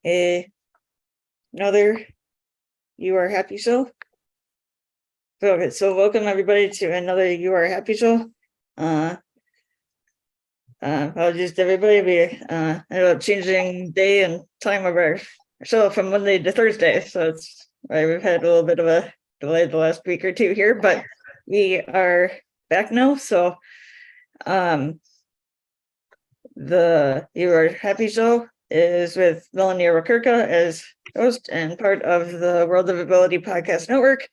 another You Are Happy show. So welcome everybody to another You Are Happy show. Apologies to everybody. We ended up changing day and time of our show from Monday to Thursday, so it's why we've had a little bit of a delay the last week or two here, but we are back now. So the You Are Happy show is with Melanie Rakirka as host and part of the World of Ability Podcast Network.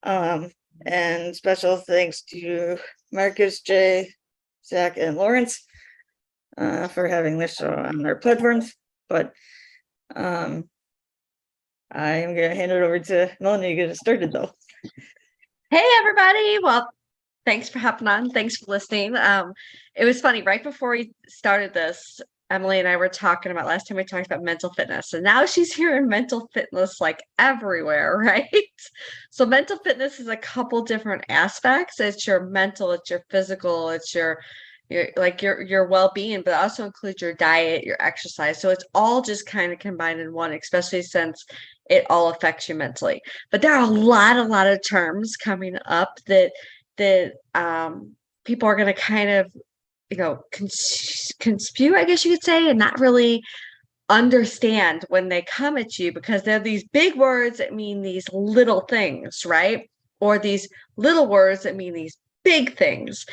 And special thanks to Marcus, Jay, Zach, and Lawrence for having this show on their platforms. But I am going to hand it over to Melanie to get it started, though. Hey, everybody. Well, thanks for hopping on. Thanks for listening. It was funny. Right before we started this, Emily and I were talking about last time we talked about mental fitness, and now she's hearing mental fitness like everywhere, right? So mental fitness is a couple different aspects. It's your mental, it's your physical, it's your well-being, but it also includes your diet, your exercise. So it's all just kind of combined in one, especially since it all affects you mentally. But there are a lot of terms coming up that people are going to kind of conspue, I guess you could say, and not really understand when they come at you, because they're these big words that mean these little things, right? Or these little words that mean these big things.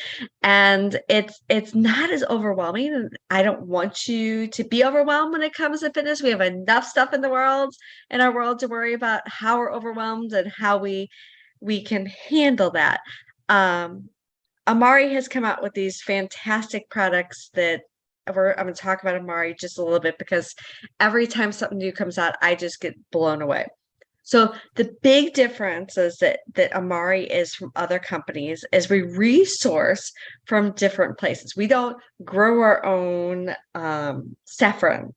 And it's not as overwhelming. And I don't want you to be overwhelmed when it comes to fitness. We have enough stuff in our world to worry about how we're overwhelmed and how we can handle that. Amari has come out with these fantastic products that I'm going to talk about Amari just a little bit, because every time something new comes out, I just get blown away. So the big difference is that Amari is from other companies is we resource from different places. We don't grow our own saffron.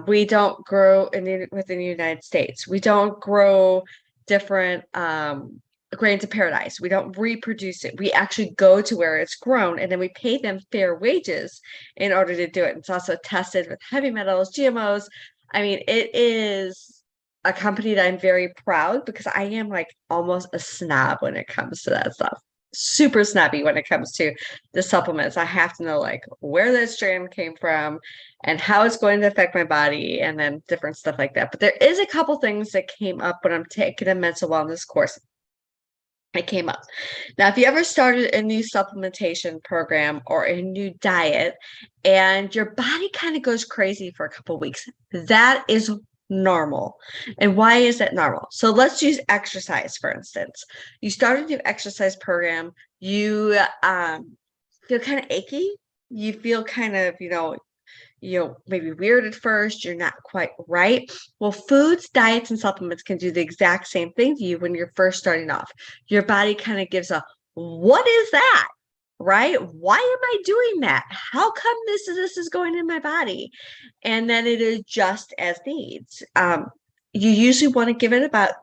We don't grow within the United States. We don't grow different grains of paradise. We don't reproduce it. We actually go to where it's grown, and then we pay them fair wages in order to do it. It's also tested with heavy metals, GMOs. I mean, it is a company that I'm very proud, because I am like almost a snob when it comes to that stuff. Super snobby when it comes to the supplements. I have to know like where that strand came from and how it's going to affect my body, and then different stuff like that. But there is a couple things that came up when I'm taking a mental wellness course. It came up. Now, if you ever started a new supplementation program or a new diet and your body kind of goes crazy for a couple of weeks, that is normal. And why is that normal? So let's use exercise, for instance. You start a new exercise program, you feel kind of achy. You feel kind of, maybe weird at first, you're not quite right. Well, foods, diets, and supplements can do the exact same thing to you when you're first starting off. Your body kind of gives a, what is that? Right? Why am I doing that? How come this is going in my body? And then it adjusts as needs. You usually want to give it about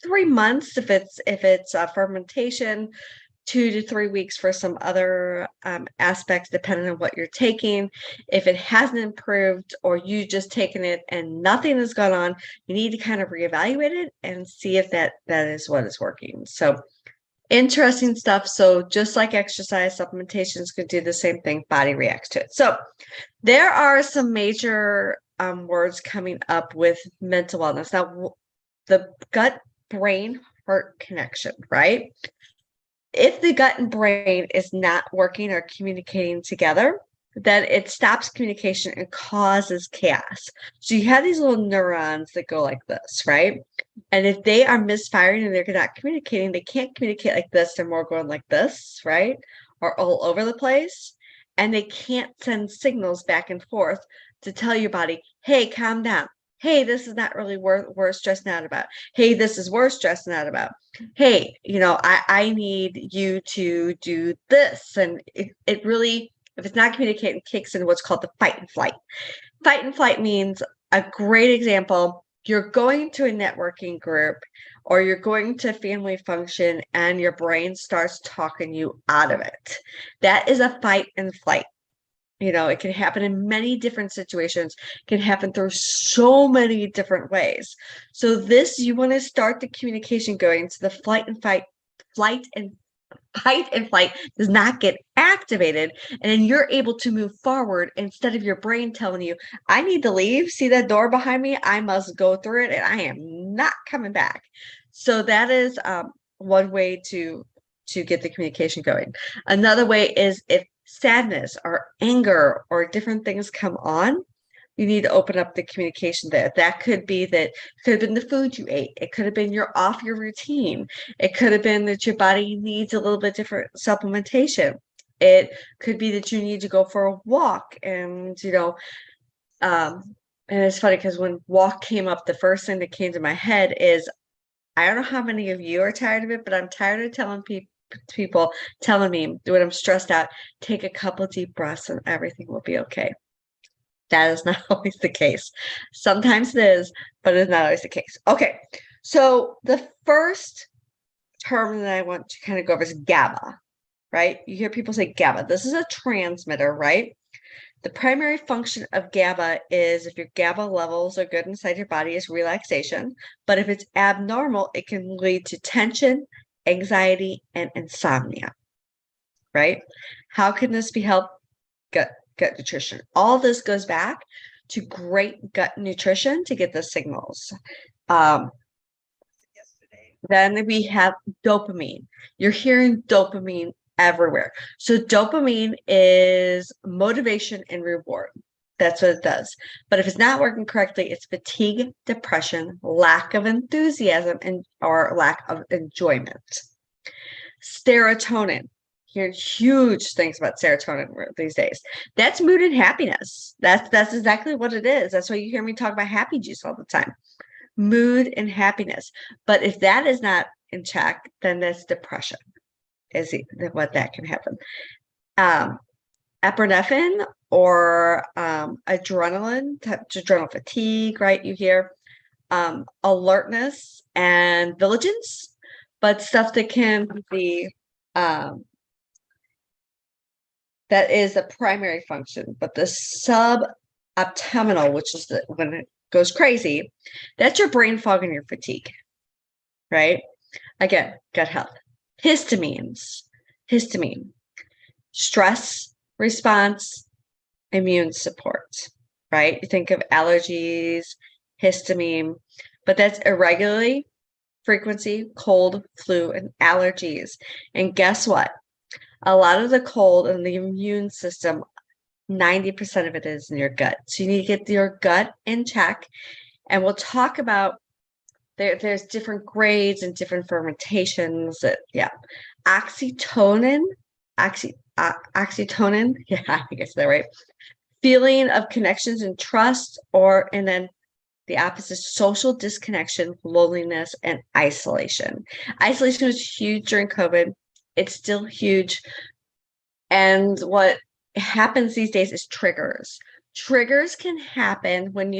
3 months if it's a fermentation, 2 to 3 weeks for some other aspects, depending on what you're taking. If it hasn't improved, or you just taken it and nothing has gone on, you need to kind of reevaluate it and see if that is what is working. So interesting stuff. So just like exercise, supplementations could do the same thing. Body reacts to it. So there are some major words coming up with mental wellness. Now, the gut brain heart connection, right? If the gut and brain is not working or communicating together, then it stops communication and causes chaos. So you have these little neurons that go like this, right? And if they are misfiring and they're not communicating, they can't communicate like this. They're more going like this, right? Or all over the place. And they can't send signals back and forth to tell your body, hey, calm down. Hey, this is not really worth stressing out about. Hey, this is worth stressing out about. Hey, I need you to do this. And it really, if it's not communicating, kicks in what's called the fight and flight. Fight and flight means, a great example, you're going to a networking group or you're going to a family function and your brain starts talking you out of it. That is a fight and flight. It can happen in many different situations, can happen through so many different ways. So this, you want to start the communication going so the flight and fight does not get activated, and then you're able to move forward instead of your brain telling you, I need to leave, see that door behind me, I must go through it and I am not coming back. So that is one way to get the communication going. Another way is if sadness or anger or different things come on, you need to open up the communication there. That could be could have been the food you ate. It could have been you're off your routine. It could have been that your body needs a little bit different supplementation. It could be that you need to go for a walk, and and it's funny because when walk came up, the first thing that came to my head is, I don't know how many of you are tired of it, but I'm tired of telling people telling me when I'm stressed out, take a couple deep breaths and everything will be okay. That is not always the case. Sometimes it is, but it's not always the case. Okay, so the first term that I want to kind of go over is GABA, right? You hear people say GABA. This is a transmitter, right? The primary function of GABA is, if your GABA levels are good inside your body, is relaxation. But if it's abnormal, it can lead to tension, anxiety, and insomnia, right? How can this be helped? Gut nutrition. All this goes back to great gut nutrition to get the signals. Then we have dopamine. You're hearing dopamine everywhere. So dopamine is motivation and reward. That's what it does. But if it's not working correctly, it's fatigue, depression, lack of enthusiasm, or lack of enjoyment. Serotonin. Hear huge things about serotonin these days. That's mood and happiness. That's exactly what it is. That's why you hear me talk about happy juice all the time. Mood and happiness. But if that is not in check, then that's depression. What that can happen. Epinephrine or adrenaline fatigue, right? You hear alertness and vigilance, but stuff that can be that is the primary function. But the suboptimal, which is when it goes crazy, that's your brain fog and your fatigue, right? Again, gut health. Histamine, stress response, immune support, right? You think of allergies, histamine, but that's irregularly frequency, cold, flu, and allergies. And guess what? A lot of the cold and the immune system, 90% of it is in your gut. So you need to get your gut in check. And we'll talk about there's different grades and different fermentations. Oxytocin. Yeah, I think I said that right. Feeling of connections and trust, and then the opposite, social disconnection, loneliness, and isolation. Isolation was huge during COVID. It's still huge. And what happens these days is triggers. Triggers can happen when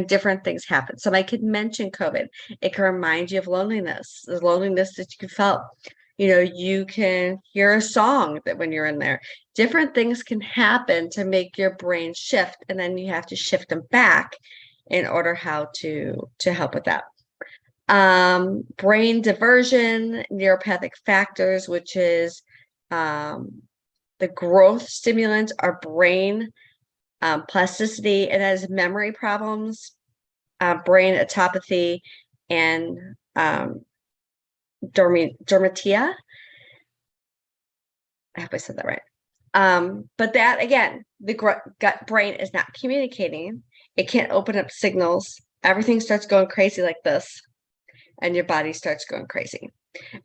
different things happen. Somebody could mention COVID. It can remind you of loneliness, the loneliness that you felt. You can hear a song that when you're in there, different things can happen to make your brain shift. And then you have to shift them back in order how to help with that. Brain diversion, neuropathic factors, which is the growth stimulants, are brain plasticity, and that is memory problems, brain autopathy, and dormitia. I hope I said that right. But that, again, the gut brain is not communicating. It can't open up signals. Everything starts going crazy like this, and your body starts going crazy.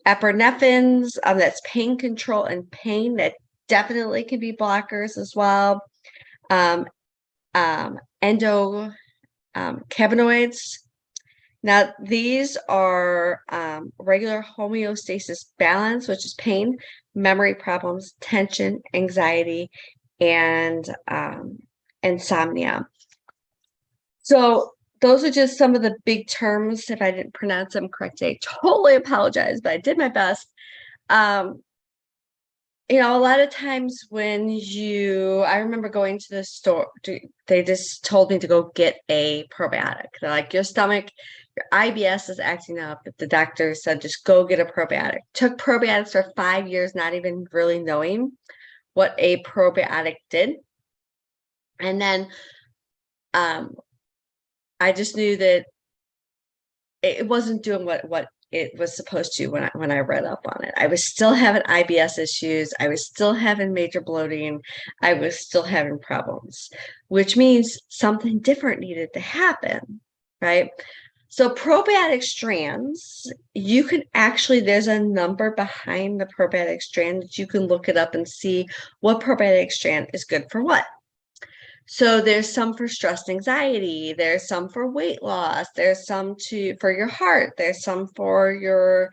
Epinephrines, that's pain control and pain. That definitely can be blockers as well. Endocannabinoids. Now, these are regular homeostasis balance, which is pain, memory problems, tension, anxiety, and insomnia. So those are just some of the big terms. If I didn't pronounce them correctly, I totally apologize, but I did my best. a lot of times when I remember going to the store, they just told me to go get a probiotic. They're like, your stomach, your IBS is acting up. The doctor said, just go get a probiotic. Took probiotics for 5 years, not even really knowing what a probiotic did. And then I just knew that it wasn't doing what it was supposed to when I read up on it. I was still having IBS issues. I was still having major bloating. I was still having problems, which means something different needed to happen, right? So probiotic strands, you can actually, there's a number behind the probiotic strand that you can look it up and see what probiotic strand is good for what. So there's some for stress and anxiety, there's some for weight loss, there's some for your heart, there's some for your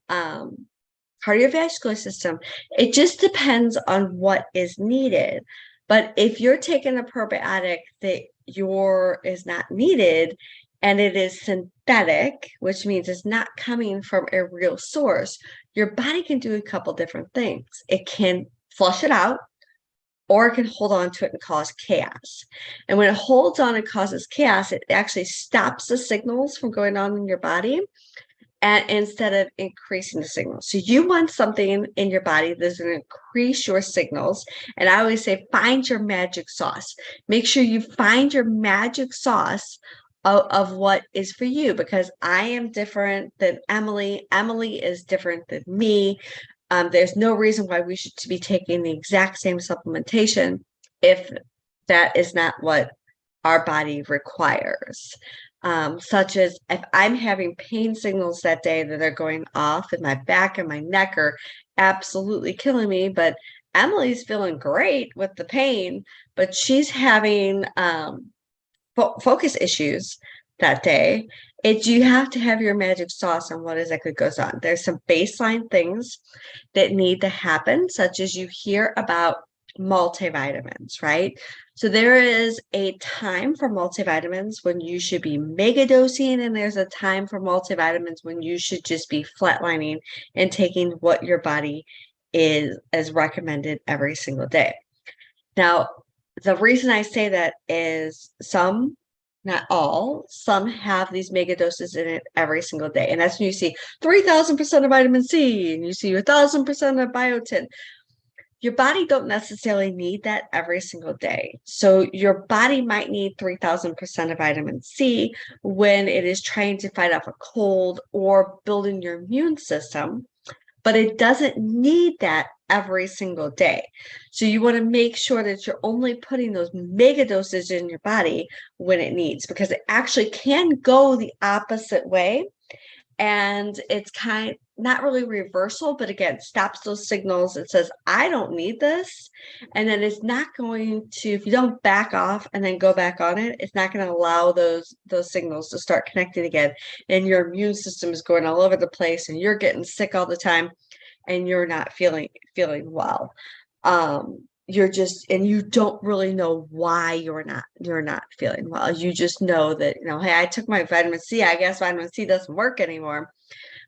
cardiovascular system. It just depends on what is needed. But if you're taking a probiotic that is not needed and it is synthetic, which means it's not coming from a real source, your body can do a couple different things. It can flush it out, or it can hold on to it and cause chaos. And when it holds on and causes chaos, it actually stops the signals from going on in your body, and instead of increasing the signals. So you want something in your body that's going to increase your signals. And I always say, find your magic sauce. Make sure you find your magic sauce of what is for you, because I am different than Emily. Emily is different than me. There's no reason why we should be taking the exact same supplementation if that is not what our body requires. Such as if I'm having pain signals that day that are going off in my back and my neck are absolutely killing me, but Emily's feeling great with the pain, but she's having focus issues that day. You have to have your magic sauce on what exactly goes on. There's some baseline things that need to happen, such as you hear about multivitamins, right? So there is a time for multivitamins when you should be mega dosing, and there's a time for multivitamins when you should just be flatlining and taking what your body is as recommended every single day. Now, the reason I say that is some, not all, some have these mega doses in it every single day. And that's when you see 3,000% of vitamin C and you see 1,000% of biotin. Your body don't necessarily need that every single day. So your body might need 3,000% of vitamin C when it is trying to fight off a cold or building your immune system, but it doesn't need that every single day. So you want to make sure that you're only putting those mega doses in your body when it needs, because it actually can go the opposite way. And it's not really reversal, but again, stops those signals. It says, I don't need this. And then it's not going to, if you don't back off and then go back on it, it's not going to allow those signals to start connecting again. And your immune system is going all over the place and you're getting sick all the time and you're not feeling well. And you don't really know why you're not feeling well. You just know that, hey, I took my vitamin C. I guess vitamin C doesn't work anymore,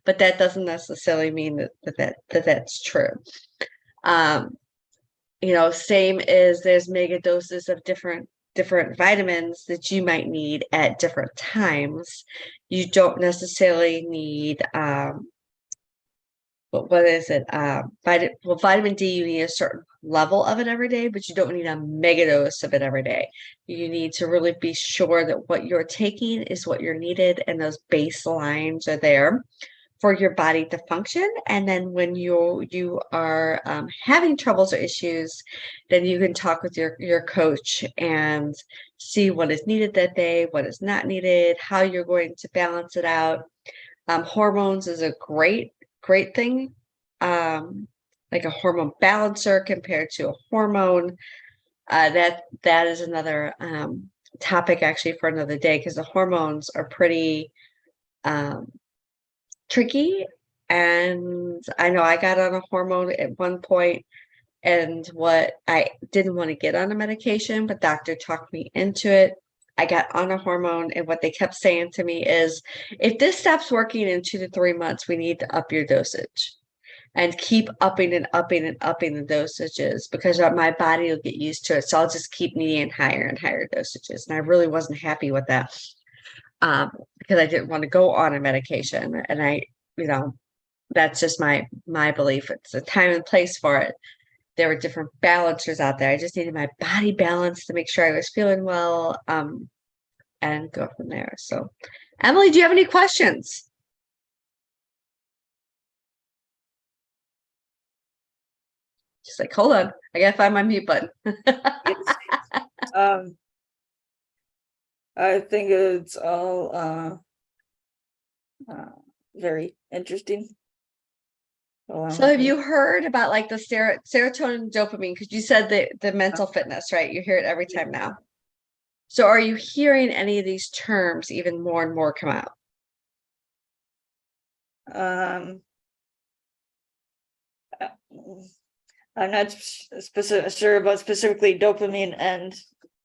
but that doesn't necessarily mean that's true. Same as there's mega doses of different vitamins that you might need at different times. You don't necessarily need what is it? Vitamin D, you need a certain level of it every day, but you don't need a mega dose of it every day. You need to really be sure that what you're taking is what you're needed, and those baselines are there for your body to function. And then when you are having troubles or issues, then you can talk with your coach and see what is needed that day, what is not needed, how you're going to balance it out. Hormones is a great thing, like a hormone balancer compared to a hormone. That is another topic actually for another day, because the hormones are pretty tricky. And I know I got on a hormone at one point, and what I didn't want to get on a medication, but doctor talked me into it. I got on a hormone, and what they kept saying to me is, if this stops working in 2 to 3 months, we need to up your dosage. and keep upping and upping and upping the dosages because my body will get used to it. So I'll just keep needing higher and higher dosages. And I really wasn't happy with that because I didn't want to go on a medication. And that's just my belief. It's a time and place for it. There were different balancers out there. I just needed my body balance to make sure I was feeling well and go from there. So, Emily, do you have any questions? Just like, hold on, I gotta find my mute button. I think it's all very interesting. So have you heard about like the serotonin and dopamine? Because you said the mental fitness, right? You hear it every time now. So are you hearing any of these terms even more and more come out? I'm not sure about specifically dopamine and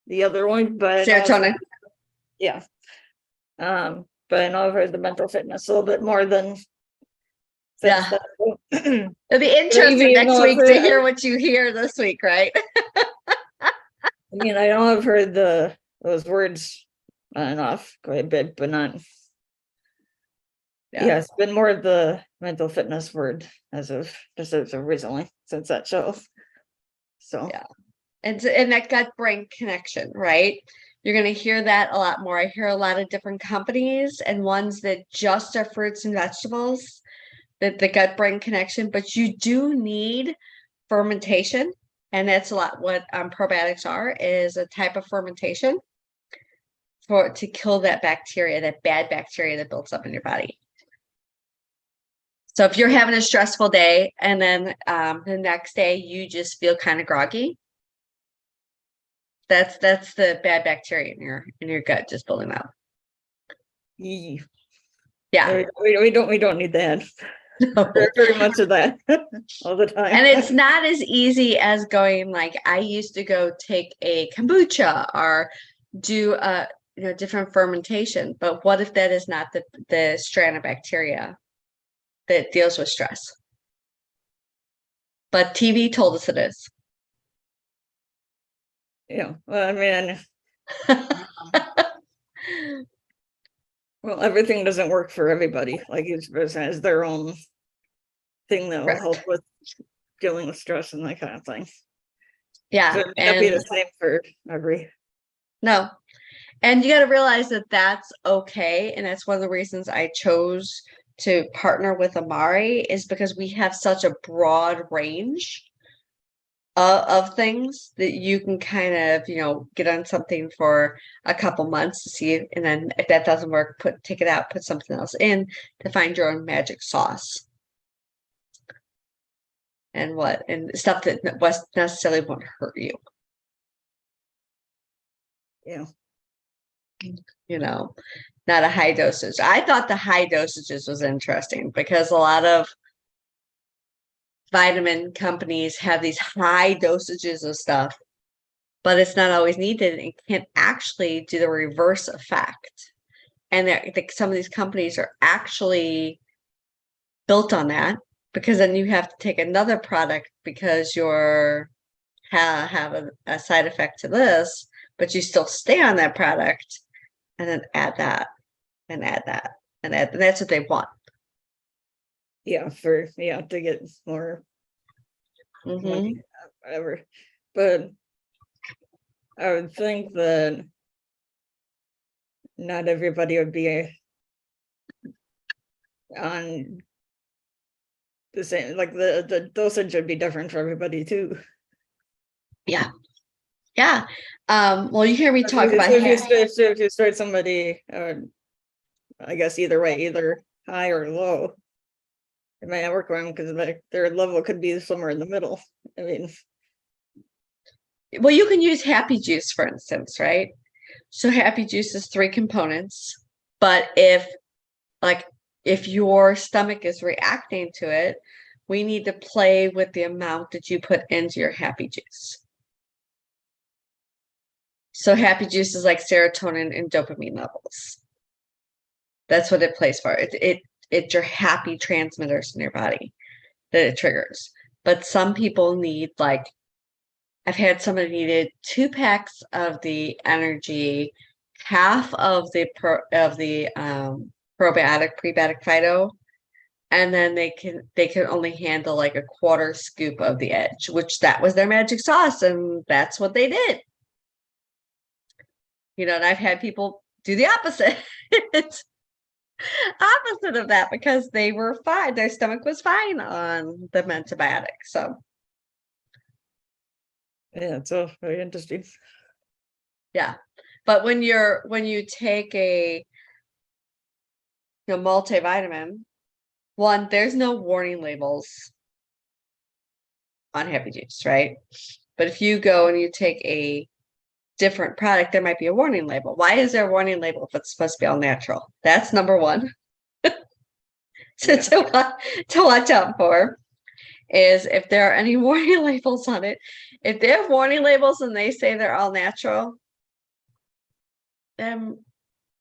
the other one, but Serotonin. Yeah. But I know I've heard the mental fitness a little bit more than Yeah. It'll be interesting next week to hear what you hear this week, right? I mean, I know I've heard those words enough quite a bit, but not. Yeah, it's been more of the mental fitness word as of recently since that show. So yeah, and that gut brain connection, right? You're going to hear that a lot more. I hear a lot of different companies and ones that just are fruits and vegetables, that the gut brain connection, but you do need fermentation. And that's a lot what probiotics are, is a type of fermentation to kill that bacteria, that bad bacteria that builds up in your body. So if you're having a stressful day and then the next day you just feel kind of groggy, that's the bad bacteria in your gut just building up. Yeah, we don't need that. No. Very much of that all the time. And it's not as easy as going like I used to go take a kombucha or do a different fermentation. But what if that is not the strand of bacteria that deals with stress? But TV told us it is. Yeah, well, I mean, well, everything doesn't work for everybody. Like each person has their own thing that will help with dealing with stress and that kind of thing. Yeah, so it may not be the same for every. No, and you got to realize that that's okay, and that's one of the reasons I chose to partner with Amari, is because we have such a broad range of things that you can kind of get on something for a couple months to see, and then if that doesn't work, take it out, put something else in to find your own magic sauce and stuff that necessarily won't hurt you. Yeah. Not a high dosage. I thought the high dosages was interesting because a lot of vitamin companies have these high dosages of stuff, but it's not always needed. It can actually do the reverse effect. And some of these companies are actually built on that, because then you have to take another product because you're have a side effect to this, but you still stay on that product and then add that and add that and add, and that's what they want. Yeah, to get more money, whatever. But I would think that not everybody would be on the same, like the dosage would be different for everybody too. Yeah. Well, you hear me talk about if you start somebody, I guess either way, either high or low, it might not work for them because their level could be somewhere in the middle. I mean, well, you can use Happy Juice, for instance, right? So Happy Juice is 3 components, but if your stomach is reacting to it, we need to play with the amount that you put into your Happy Juice. So Happy Juice is like serotonin and dopamine levels. That's what it plays for. It's your happy transmitters in your body. that it triggers. But some people need like I've had somebody needed 2 packs of the energy, half of the probiotic prebiotic phyto, and then they can only handle like a quarter scoop of the edge, which that was their magic sauce, and that's what they did. And I've had people do the opposite. It's opposite of that because they were fine. Their stomach was fine on the antibiotic. So Yeah, it's all very interesting. yeah. But when you take a multivitamin, one, there's no warning labels on Happy Juice, right? But if you go and you take a different product, there might be a warning label. Why is there a warning label if it's supposed to be all natural? That's number one. So to watch out for is if there are any warning labels on it. If they have warning labels and they say they're all natural, then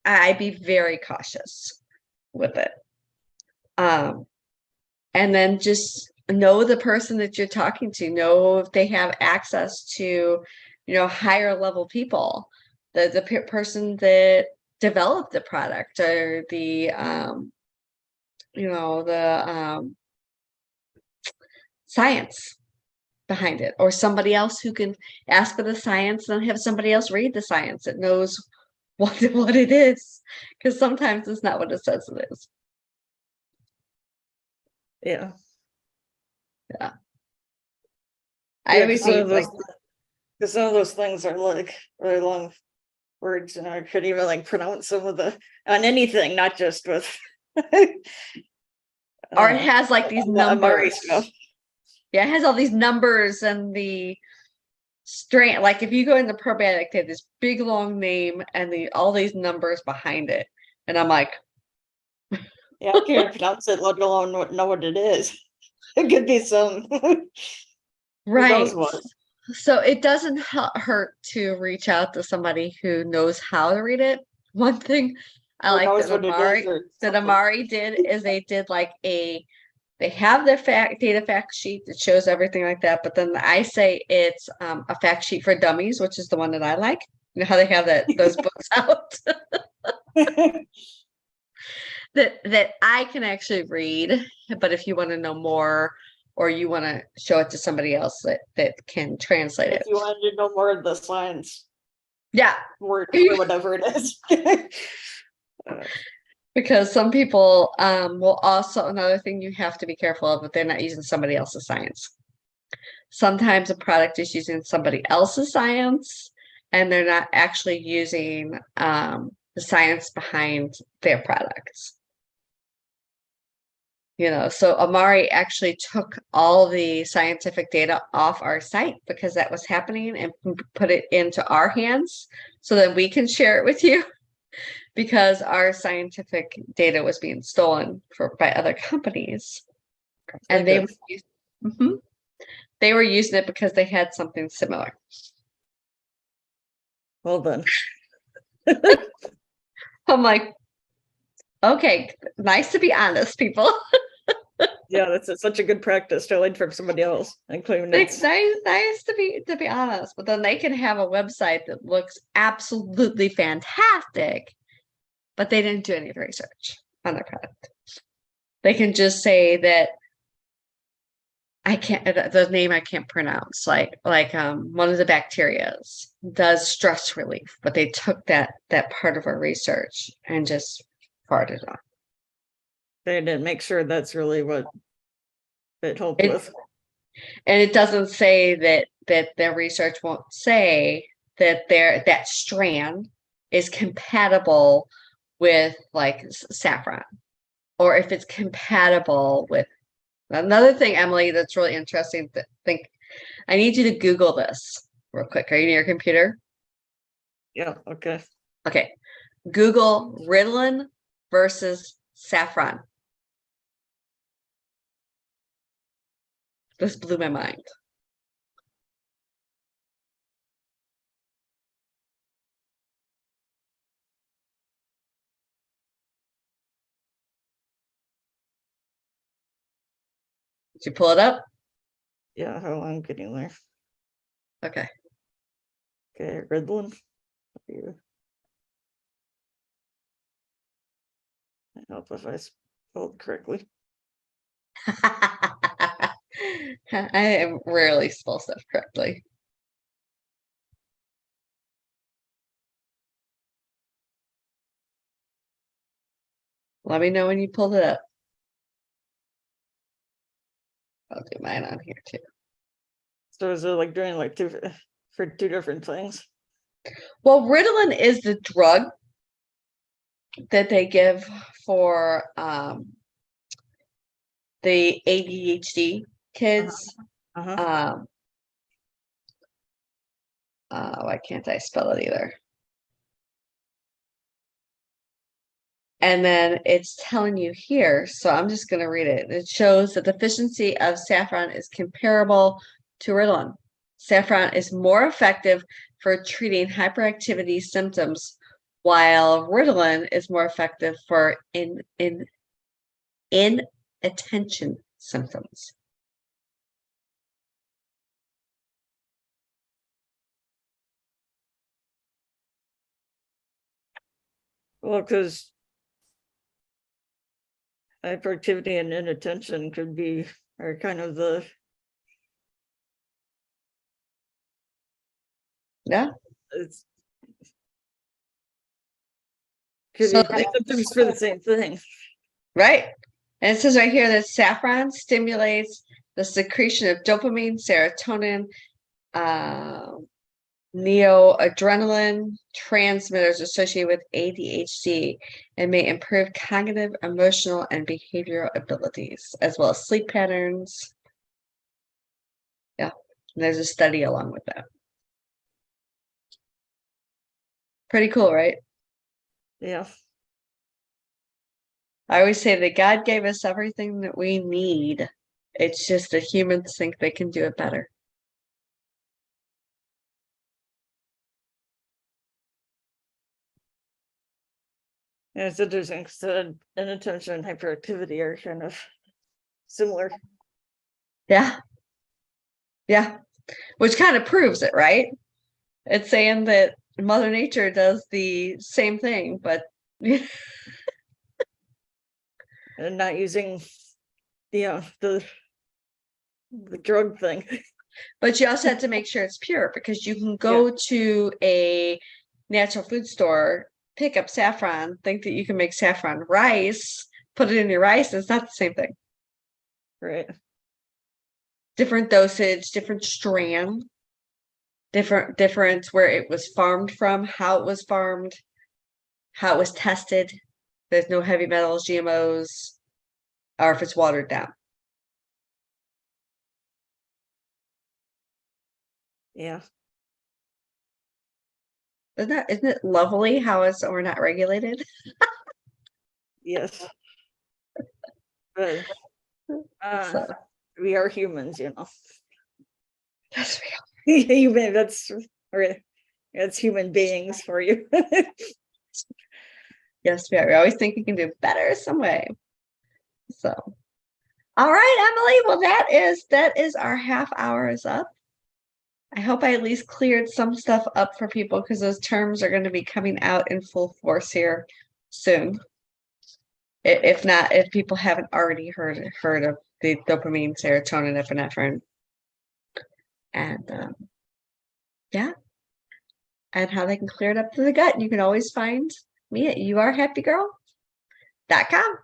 I'd be very cautious with it. And then just know the person that you're talking to, know if they have access to, higher level people, the person that developed the product or the science behind it, or somebody else who can ask for the science and have somebody else read the science that knows what it is, because sometimes it's not what it says it is. Yeah. I always some say of those, because some of those things are like really long words, and I couldn't even like pronounce some of the on anything, not just with or it has like these the Amari numbers. stuff. Yeah, it has all these numbers and the strain. Like if you go in the probiotic, they have this big long name and all these numbers behind it. And I'm like, yeah, I can't pronounce it, let alone know what it is. It could be some right. What. So it doesn't hurt to reach out to somebody who knows how to read it. One thing I like that Amari did is they did like they have their data fact sheet that shows everything like that. But then I say it's a fact sheet for dummies, which is the one that I like. You know how they have those books out that I can actually read. But if you want to know more, or you want to show it to somebody else that can translate it. If you wanted to know more of the science. Yeah. Word or whatever it is. Because some people will also, another thing you have to be careful of, if they're not using somebody else's science. Sometimes a product is using somebody else's science and they're not actually using the science behind their products. So Amari actually took all the scientific data off our site because that was happening and put it into our hands so that we can share it with you. Because our scientific data was being stolen by other companies, and they were using it because they had something similar. Well then, I'm like, okay, nice to be honest, people. Yeah, that's such a good practice to learn from somebody else and claim it's nice to be honest, but then they can have a website that looks absolutely fantastic, but they didn't do any research on their product. They can just say that the name I can't pronounce, like one of the bacterias does stress relief, but they took that part of our research and just farted on. They didn't make sure that's really what it helped with. And it doesn't say that their research won't say that that strand is compatible with like saffron, or if it's compatible with another thing, Emily, that's really interesting to think. I need you to Google this real quick. Are you near your computer? Yeah, okay. Okay. Google Ritalin versus saffron. This blew my mind. Did you pull it up? Yeah, how I'm getting there. Okay. Okay, Ritalin. You- I hope if I spelled correctly. I rarely spell stuff correctly. Let me know when you pulled it up. I'll do mine on here too. So is it like doing like for two different things? Well, Ritalin is the drug that they give for the ADHD kids. Uh-huh. Why can't I spell it either? And then it's telling you here, so I'm just going to read it. It shows that the efficiency of saffron is comparable to Ritalin. Saffron is more effective for treating hyperactivity symptoms, while Ritalin is more effective for inattention symptoms. Well, because hyperactivity and inattention are kind of the Yeah. it's So could be symptoms for the same thing. right. And it says right here that saffron stimulates the secretion of dopamine, serotonin, neoadrenaline transmitters associated with ADHD and may improve cognitive, emotional, and behavioral abilities, as well as sleep patterns. Yeah, and there's a study along with that. Pretty cool, right? Yeah. I always say that God gave us everything that we need. It's just that humans think they can do it better. And it's interesting because inattention and hyperactivity are kind of similar. Yeah. Yeah. Which kind of proves it, right? It's saying that Mother Nature does the same thing, but And not using the drug thing. but you also have to make sure it's pure because you can go to a natural food store, pick up saffron, think that you can make saffron rice, put it in your rice, and it's not the same thing. Right. Different dosage, different strand, different where it was farmed from, how it was farmed, how it was tested. There's no heavy metals, GMOs, or if it's watered down. Yeah. Isn't it lovely how we're not regulated? Yes. But So we are humans, you know. yes, we are. Human, that's human beings for you. Yes, we are. We always think we can do better some way. So, all right, Emily. Well, that is our half hour is up. I hope I at least cleared some stuff up for people because those terms are going to be coming out in full force here soon. If not, if people haven't already heard of the dopamine, serotonin, epinephrine, and yeah, and how they can clear it up to the gut. You can always find me at youarehappygirl.com.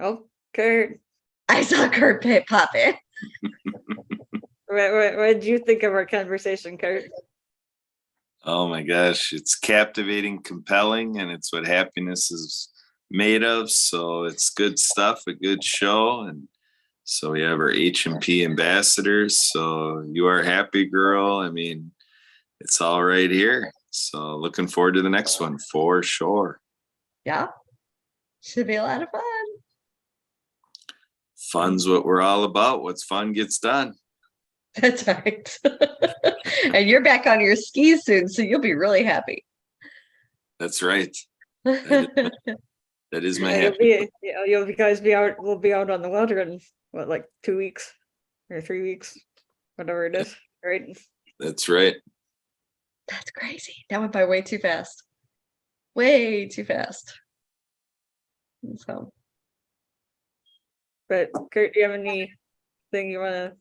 Oh, Kurt, I saw Kurt pop in. what did you think of our conversation, Kurt? Oh my gosh, it's captivating, compelling, and it's what happiness is made of. So it's good stuff, a good show. And so we have our H&P ambassadors. So You Are Happy Girl. I mean, it's all right here. So looking forward to the next one for sure. Yeah. Should be a lot of fun. Fun's what we're all about. What's fun gets done. That's right. And you're back on your skis soon, so you'll be really happy. That's right. That is my Yeah, happy. you'll guys be out, we'll be out on the water in what, like 2 weeks or 3 weeks, whatever it is, right? That's right. That's crazy. That went by way too fast. Way too fast. And so But Kurt, do you have anything you wanna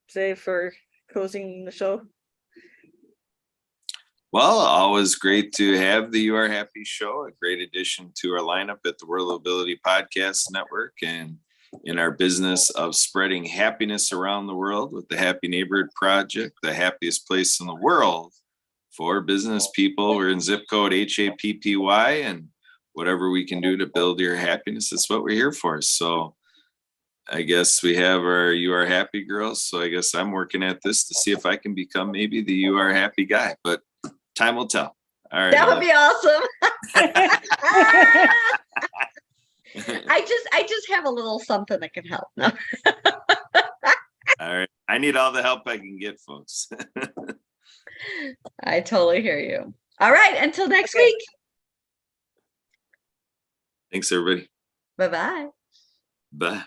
say for closing the show? Well, always great to have the You Are Happy show, a great addition to our lineup at the World of Ability Podcast Network and in our business of spreading happiness around the world with the Happy Neighborhood Project, the happiest place in the world for business people. We're in zip code HAPPY, and whatever we can do to build your happiness, that's what we're here for. So I guess we have our You Are Happy girls. So I guess I'm working at this to see if I can become maybe the You Are Happy guy, but time will tell. All right. that would be awesome. I just have a little something that can help. No. All right. I need all the help I can get, folks. I totally hear you. All right, until next Okay. week. Thanks, everybody. Bye-bye. Bye.